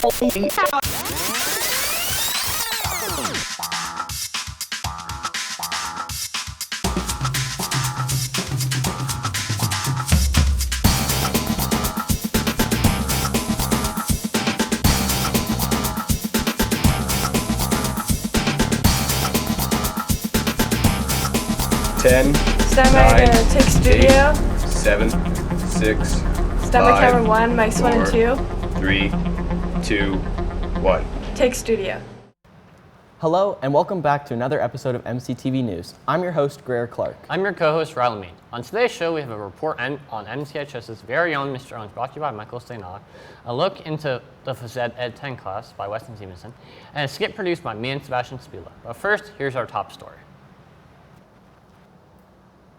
Ten. Stemmer to take studio. 8, 7, 6. Stemmer 5, timer 1, mics 1 and 2. 3, 2, 1. Take studio. Hello and welcome back to another episode of MCTV News. I'm your host, Coeur Clark. I'm your co-host, Riley Meade. On today's show, we have a report on MCHS's very own Mr. Owens, brought to you by Michael Steinach, a look into the Phys Ed 10 class by Weston Stevenson, and a skit produced by me and Sebastian Spila. But first, here's our top story.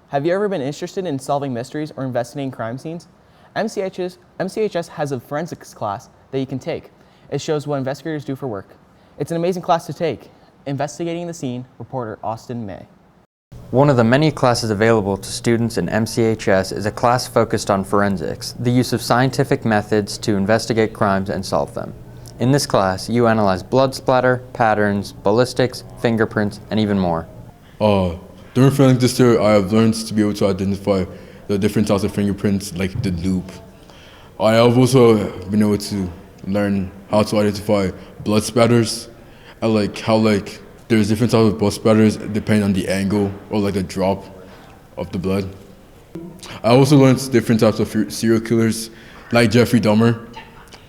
Have you ever been interested in solving mysteries or investigating crime scenes? MCHS has a forensics class that you can take. It shows what investigators do for work. It's an amazing class to take. Investigating the Scene, reporter Austin May. One of the many classes available to students in MCHS is a class focused on forensics, the use of scientific methods to investigate crimes and solve them. In this class, you analyze blood splatter, patterns, ballistics, fingerprints, and even more. During forensics this year, I have learned to be able to identify the different types of fingerprints, like the loop. I have also been able to learn how to identify blood spatters, and how there's different types of blood spatters depending on the angle or the drop of the blood. I also learned different types of serial killers, like Jeffrey Dahmer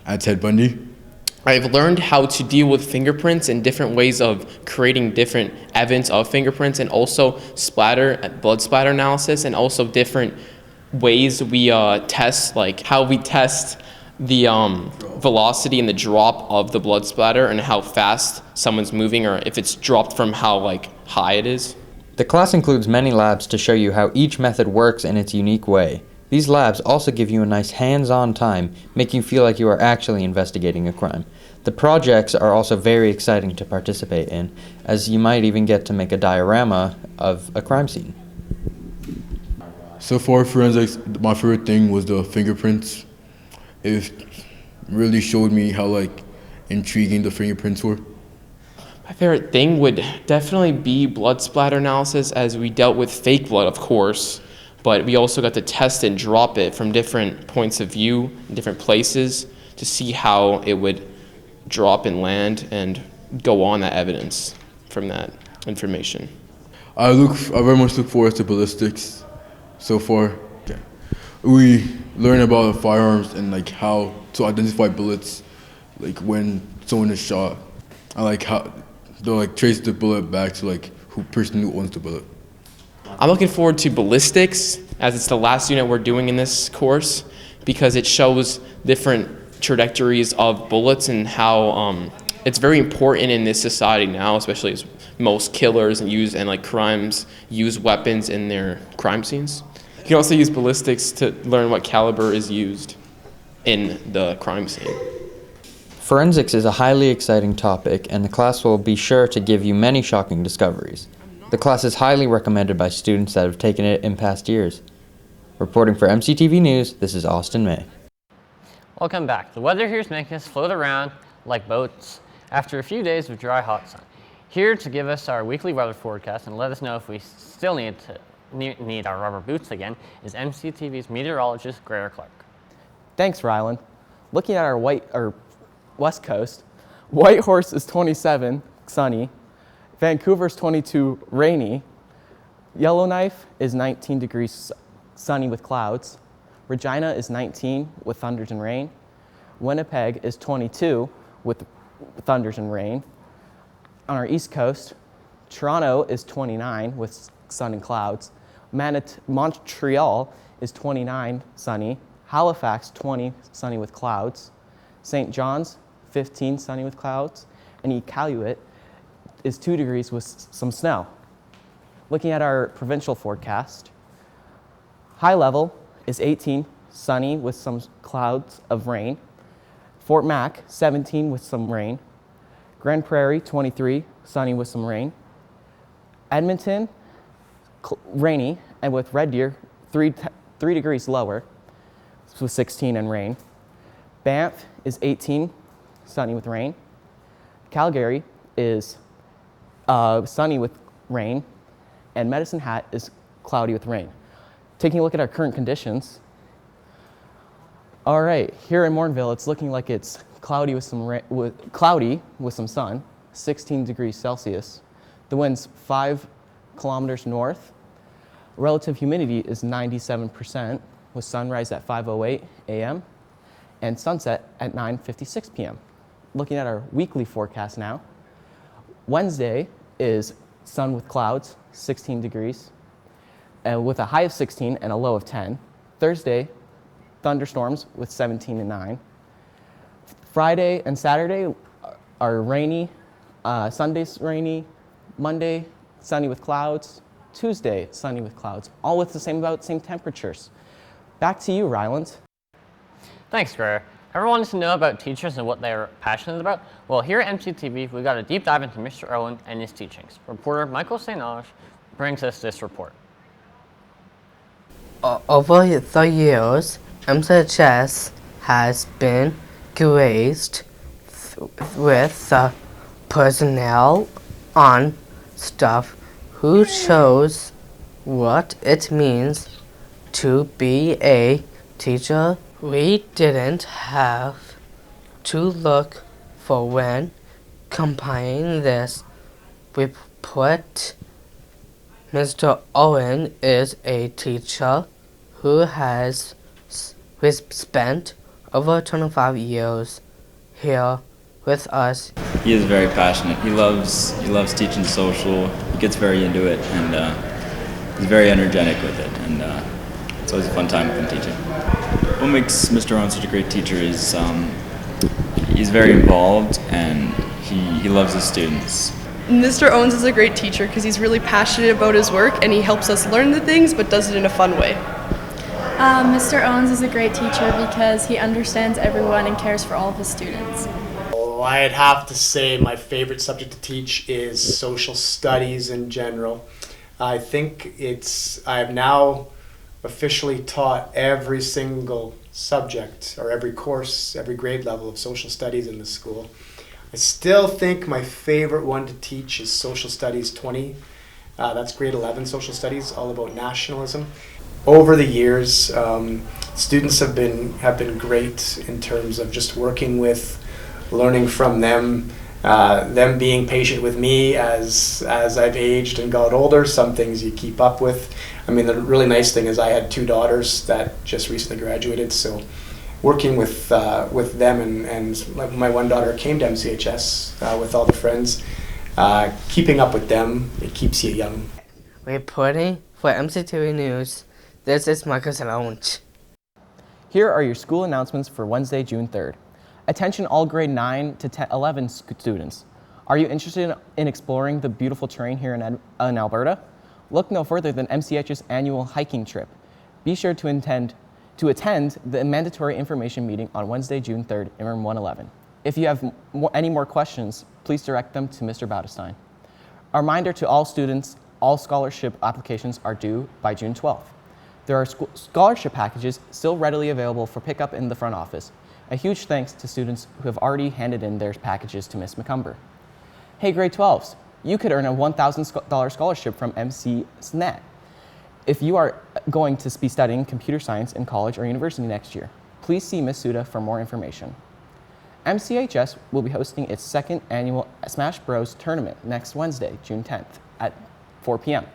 and Ted Bundy. I've learned how to deal with fingerprints and different ways of creating different evidence of fingerprints, and also blood splatter analysis, and also different ways we test, like how we test the velocity and the drop of the blood splatter and how fast someone's moving, or if it's dropped from how high it is. The class includes many labs to show you how each method works in its unique way. These labs also give you a nice hands-on time, making you feel like you are actually investigating a crime. The projects are also very exciting to participate in, as you might even get to make a diorama of a crime scene. So far, forensics, my favorite thing was the fingerprints. It really showed me how intriguing the fingerprints were. My favorite thing would definitely be blood splatter analysis, as we dealt with fake blood, of course, but we also got to test and drop it from different points of view, different places, to see how it would drop and land and go on that evidence from that information. I very much look forward to ballistics. So far, we learn about firearms and how to identify bullets, when someone is shot, and how they'll trace the bullet back to who person who owns the bullet. I'm looking forward to ballistics, as it's the last unit we're doing in this course, because it shows different trajectories of bullets and how it's very important in this society now, especially as most killers and crimes use weapons in their crime scenes. You can also use ballistics to learn what caliber is used in the crime scene. Forensics is a highly exciting topic, and the class will be sure to give you many shocking discoveries. The class is highly recommended by students that have taken it in past years. Reporting for MCTV News, this is Austin May. Welcome back. The weather here is making us float around like boats after a few days of dry, hot sun. Here to give us our weekly weather forecast and let us know if we still need our rubber boots again is MCTV's meteorologist, Coeur Clark. Thanks, Rylan. Looking at our west coast, Whitehorse is 27, sunny. Vancouver's 22, rainy. Yellowknife is 19 degrees, sunny with clouds. Regina is 19 with thunders and rain. Winnipeg is 22 with thunders and rain. On our east coast, Toronto is 29 with sun and clouds. Montreal is 29, sunny. Halifax, 20, sunny with clouds. St. John's, 15, sunny with clouds. And Iqaluit is 2 degrees with some snow. Looking at our provincial forecast, high level is 18, sunny with some clouds of rain. Fort Mac, 17 with some rain. Grand Prairie, 23, sunny with some rain. Edmonton, rainy, and with Red Deer, 3 degrees lower, with 16 and rain. Banff is 18, sunny with rain. Calgary is sunny with rain, and Medicine Hat is cloudy with rain. Taking a look at our current conditions. All right, here in Morinville, it's looking like it's cloudy with some sun, 16 degrees Celsius. The wind's 5 kilometers north. Relative humidity is 97%, with sunrise at 5:08 a.m. and sunset at 9:56 p.m. Looking at our weekly forecast now, Wednesday is sun with clouds, 16 degrees, with a high of 16 and a low of 10. Thursday, thunderstorms with 17 and 9. Friday and Saturday are rainy. Sunday's rainy. Monday, sunny with clouds. Tuesday, sunny with clouds. All with about the same temperatures. Back to you, Ryland. Thanks, Coeur. Everyone wants to know about teachers and what they're passionate about. Well, here at MCTV, we got a deep dive into Mr. Owen and his teachings. Reporter Michael St. Ange brings us this report. Over the years, MCHS has been graced with the personnel on staff who shows what it means to be a teacher. We didn't have to look for when compiling this report. Mr. Owen is a teacher who has spent over 25 years here with us. He is very passionate. He loves teaching social. He gets very into it, and he's very energetic with it. And it's always a fun time with him teaching. What makes Mr. Owen such a great teacher is he's very involved, and he loves his students. Mr. Owens is a great teacher because he's really passionate about his work and he helps us learn the things but does it in a fun way. Mr. Owens is a great teacher because he understands everyone and cares for all of his students. I'd have to say my favorite subject to teach is social studies in general. I think I've now officially taught every single subject or every course, every grade level of social studies in the school. I still think my favorite one to teach is Social Studies 20. That's grade 11 social studies, all about nationalism. Over the years, students have been great in terms of just working with, learning from them, them being patient with me as I've aged and got older. Some things you keep up with. I mean, the really nice thing is I had 2 daughters that just recently graduated, so working with them and like my one daughter came to MCHS with all the friends. Keeping up with them, it keeps you young. Reporting for MCTV News, this is Michael St. Ange. Here are your school announcements for Wednesday, June 3rd. Attention all grade 9 to 11 students. Are you interested in exploring the beautiful terrain here in Alberta? Look no further than MCH's annual hiking trip. Be sure to attend the mandatory information meeting on Wednesday, June 3rd in room 111. If you have any more questions, please direct them to Mr. Bautestein. A reminder to all students, all scholarship applications are due by June 12th. There are scholarship packages still readily available for pickup in the front office. A huge thanks to students who have already handed in their packages to Ms. McCumber. Hey grade 12s, you could earn a $1,000 scholarship from MCNet if you are going to be studying computer science in college or university next year. Please see Ms. Suda for more information. MCHS will be hosting its 2nd annual Smash Bros tournament next Wednesday, June 10th at 4 p.m.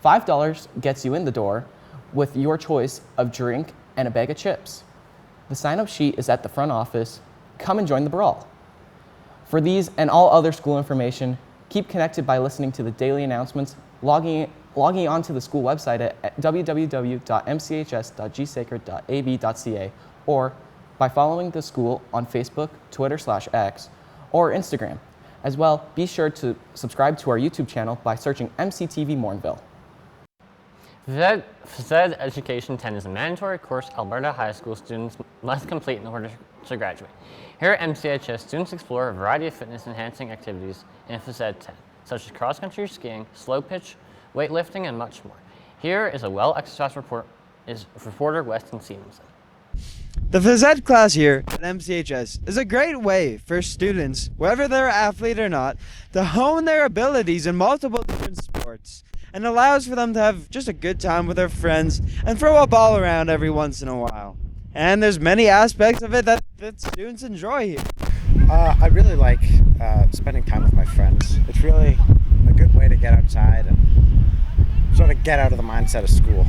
$5 gets you in the door with your choice of drink and a bag of chips. The sign-up sheet is at the front office. Come and join the brawl. For these and all other school information, keep connected by listening to the daily announcements, logging onto the school website at www.mchs.gsacred.ab.ca or by following the school on Facebook, Twitter/X, or Instagram. As well, be sure to subscribe to our YouTube channel by searching MCTV Morinville. Phys Education 10 is a mandatory course Alberta high school students must complete in order to graduate. Here at MCHS, students explore a variety of fitness-enhancing activities in Phys Ed 10, such as cross-country skiing, slow pitch, weightlifting, and much more. Here is a well-exercised reporter Weston Stevenson. The phys ed class here at MCHS is a great way for students, whether they're an athlete or not, to hone their abilities in multiple different sports, and allows for them to have just a good time with their friends and throw a ball around every once in a while. And there's many aspects of it that students enjoy here. I really like spending time with my friends. It's really a good way to get outside and sort of get out of the mindset of school.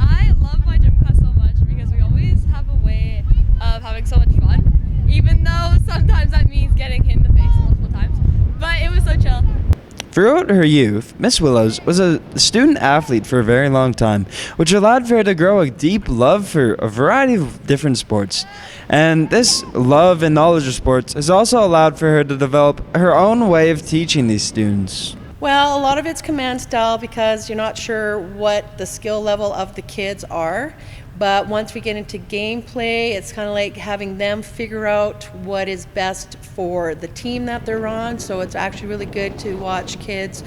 I love my gym class so much because we always have a way of having so much fun, even though sometimes that means getting hit in the face multiple times, but it was so chill. Throughout her youth, Miss Willows was a student athlete for a very long time, which allowed for her to grow a deep love for a variety of different sports. And this love and knowledge of sports has also allowed for her to develop her own way of teaching these students. Well, a lot of it's command style because you're not sure what the skill level of the kids are. But once we get into gameplay, it's kind of like having them figure out what is best for the team that they're on. So it's actually really good to watch kids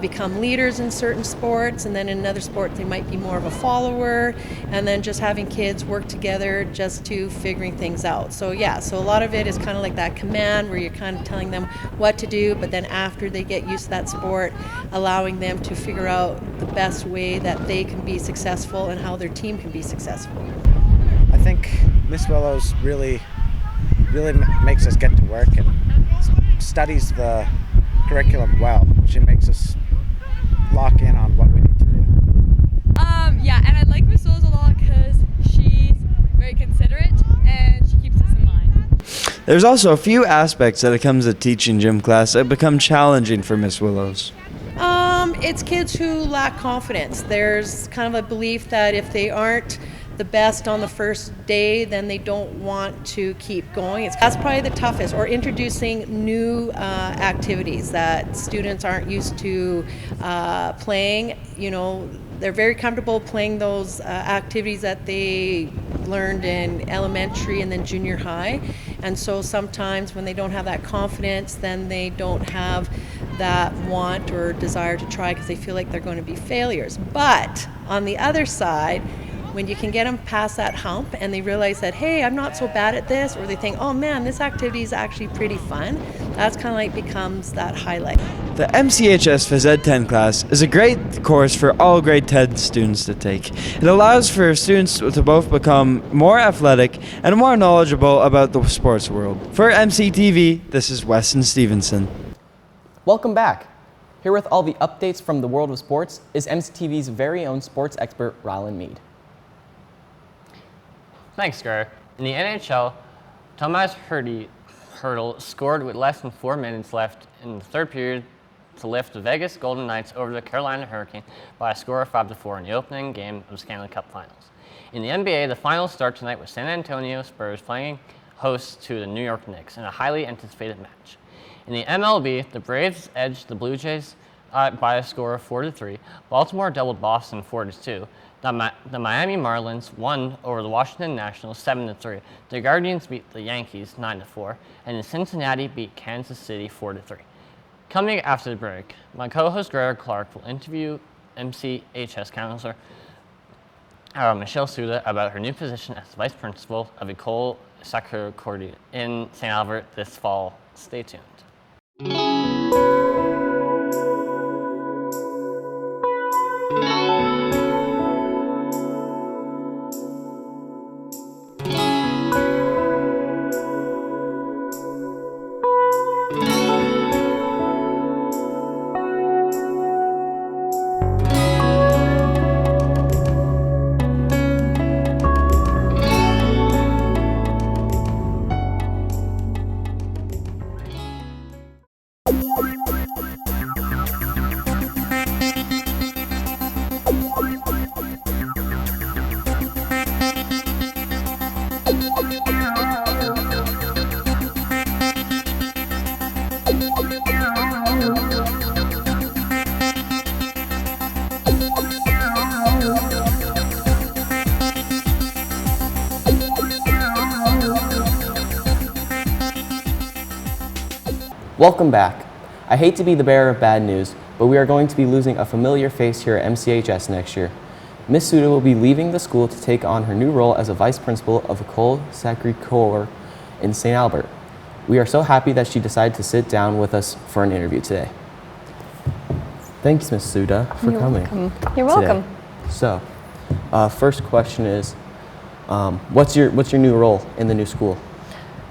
become leaders in certain sports, and then in another sport they might be more of a follower, and then just having kids work together just to figuring things out. So yeah, so a lot of it is kind of like that command where you're kind of telling them what to do, but then after they get used to that sport, allowing them to figure out the best way that they can be successful and how their team can be successful. I think Miss Willows really makes us get to work and studies the curriculum well. She makes us lock in on what we need to do. Yeah, and I like Miss Willows a lot because she's very considerate and she keeps us in mind. There's also a few aspects that it comes to teaching gym class that become challenging for Miss Willows. It's kids who lack confidence. There's kind of a belief that if they aren't the best on the first day, then they don't want to keep going. That's probably the toughest, or introducing new activities that students aren't used to playing. You know, they're very comfortable playing those activities that they learned in elementary and then junior high, and so sometimes when they don't have that confidence, then they don't have that want or desire to try because they feel like they're going to be failures. But on the other side, when you can get them past that hump and they realize that, hey, I'm not so bad at this, or they think, oh man, this activity is actually pretty fun, that's kind of like becomes that highlight. The MCHS Phys Ed 10 class is a great course for all grade 10 students to take. It allows for students to both become more athletic and more knowledgeable about the sports world. For MCTV, this is Weston Stevenson. Welcome back. Here with all the updates from the world of sports is MCTV's very own sports expert, Rylan Meade. Thanks, Coeur. In the NHL, Tomas Hertl scored with less than 4 minutes left in the third period to lift the Vegas Golden Knights over the Carolina Hurricane by a score of 5-4 in the opening game of the Stanley Cup Finals. In the NBA, the finals start tonight with San Antonio Spurs playing host to the New York Knicks in a highly anticipated match. In the MLB, the Braves edged the Blue Jays by a score of 4-3. Baltimore doubled Boston 4-2. The Miami Marlins won over the Washington Nationals 7-3. The Guardians beat the Yankees 9-4, and the Cincinnati beat Kansas City 4-3. Coming after the break, my co-host Greg Clark will interview MCHS counselor Michelle Suda about her new position as vice principal of Ecole Sacre in St. Albert this fall. Stay tuned. Welcome back. I hate to be the bearer of bad news, but we are going to be losing a familiar face here at MCHS next year. Miss Suda will be leaving the school to take on her new role as a vice principal of Ecole Sacre Coeur in St. Albert. We are so happy that she decided to sit down with us for an interview today. Thanks, Miss Suda, for coming. You're welcome. So, first question is, what's your new role in the new school?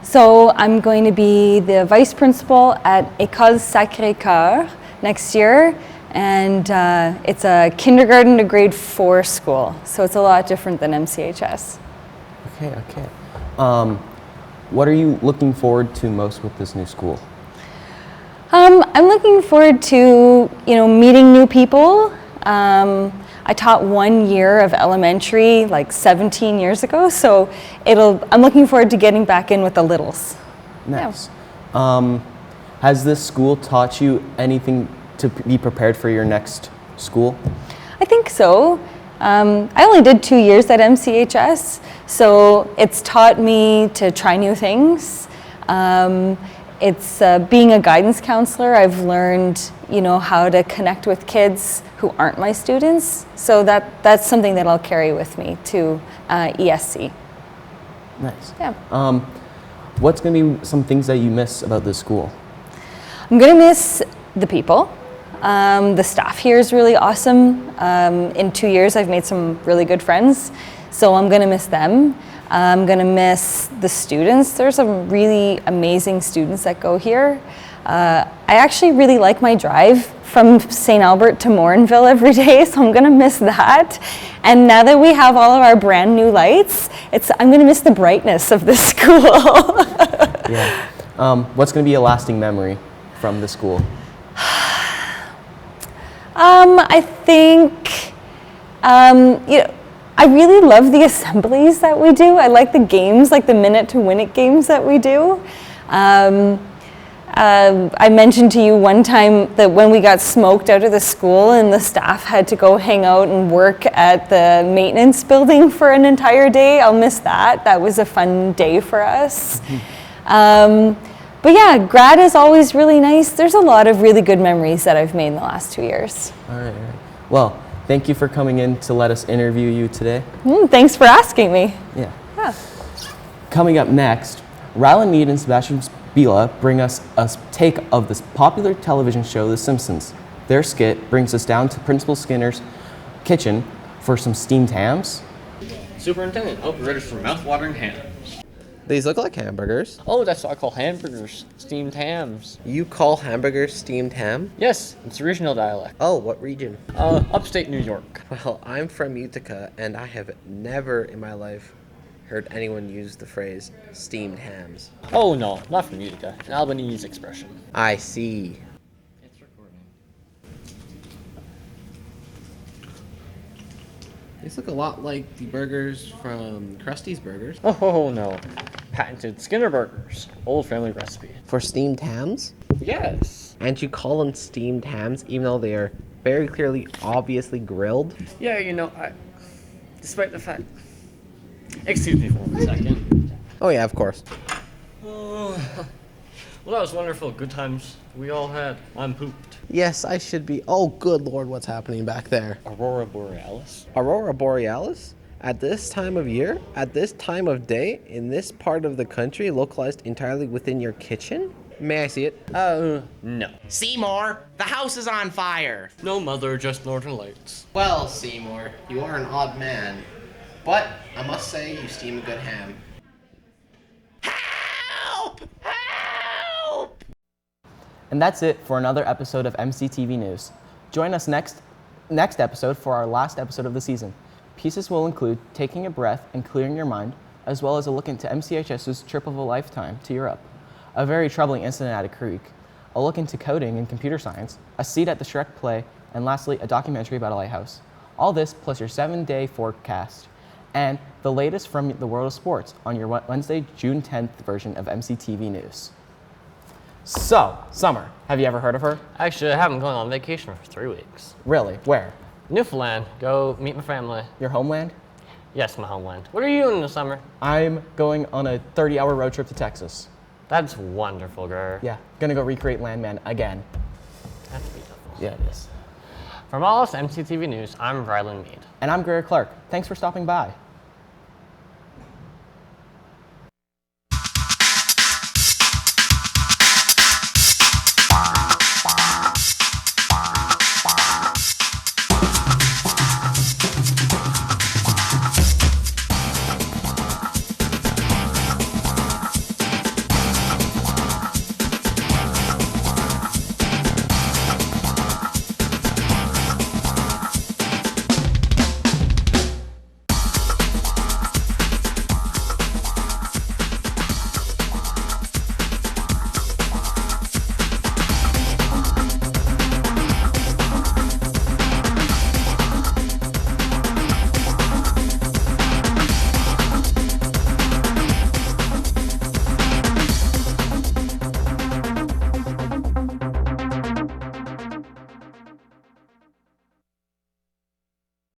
So I'm going to be the vice principal at Ecole Sacre Coeur next year, and it's a kindergarten to grade 4 school, so it's a lot different than MCHS. Okay. What are you looking forward to most with this new school? I'm looking forward to, meeting new people. I taught 1 year of elementary like 17 years ago, so I'm looking forward to getting back in with the littles. Nice. Yeah. Has this school taught you anything to be prepared for your next school? I think so. I only did 2 years at MCHS, so it's taught me to try new things. It's being a guidance counselor, I've learned, how to connect with kids who aren't my students. So that's something that I'll carry with me to ESC. Nice. Yeah. What's going to be some things that you miss about this school? I'm going to miss the people. The staff here is really awesome. In 2 years, I've made some really good friends, so I'm going to miss them. I'm going to miss the students. There's some really amazing students that go here. I actually really like my drive from St. Albert to Morinville every day, so I'm going to miss that. And now that we have all of our brand new lights, I'm going to miss the brightness of this school. Yeah. What's going to be a lasting memory from the school? I think, I really love the assemblies that we do. I like the games, like the minute to win it games that we do. I mentioned to you one time that when we got smoked out of the school and the staff had to go hang out and work at the maintenance building for an entire day, I'll miss that. That was a fun day for us. But yeah, grad is always really nice. There's a lot of really good memories that I've made in the last 2 years. All right. Well, thank you for coming in to let us interview you today. Thanks for asking me. Yeah. Coming up next, Rylan Meade and Sebastian Spila bring us a take of this popular television show, The Simpsons. Their skit brings us down to Principal Skinner's kitchen for some steamed hams. Superintendent, hope you're ready for mouth-watering hams. These look like hamburgers. Oh, that's what I call hamburgers, steamed hams. You call hamburgers steamed ham? Yes, it's regional dialect. Oh, what region? Upstate New York. Well, I'm from Utica, and I have never in my life heard anyone use the phrase steamed hams. Oh no, not from Utica. An Albanese expression. I see. It's recording. These look a lot like the burgers from Krusty's Burgers. Oh no. Patented Skinner burgers. Old family recipe. For steamed hams? Yes. And you call them steamed hams even though they are very clearly, obviously grilled? Yeah, despite the fact... Excuse me for 1 second. Oh yeah, of course. Well, that was wonderful. Good times we all had. I'm pooped. Yes, I should be. Oh, good Lord, what's happening back there? Aurora Borealis. Aurora Borealis? At this time of year? At this time of day? In this part of the country, localized entirely within your kitchen? May I see it? No. Seymour, the house is on fire. No, Mother, just Northern Lights. Well, Seymour, you are an odd man. But I must say you steam a good ham. Help! Help! And that's it for another episode of MCTV News. Join us next episode for our last episode of the season. Pieces will include taking a breath and clearing your mind, as well as a look into MCHS's trip of a lifetime to Europe, a very troubling incident at a creek, a look into coding and computer science, a seat at the Shrek play, and lastly, a documentary about a lighthouse. All this plus your 7-day forecast, and the latest from the world of sports on your Wednesday, June 10th version of MCTV News. So, Summer, have you ever heard of her? Actually, I haven't gone on vacation for 3 weeks. Really? Where? Newfoundland. Go meet my family. Your homeland? Yes, my homeland. What are you doing in the summer? I'm going on a 30-hour road trip to Texas. That's wonderful, girl. Yeah, gonna go recreate Landman again. That's beautiful. Yeah, it is. From all of us MCTV News, I'm Rylan Meade. And I'm Coeur Clark. Thanks for stopping by.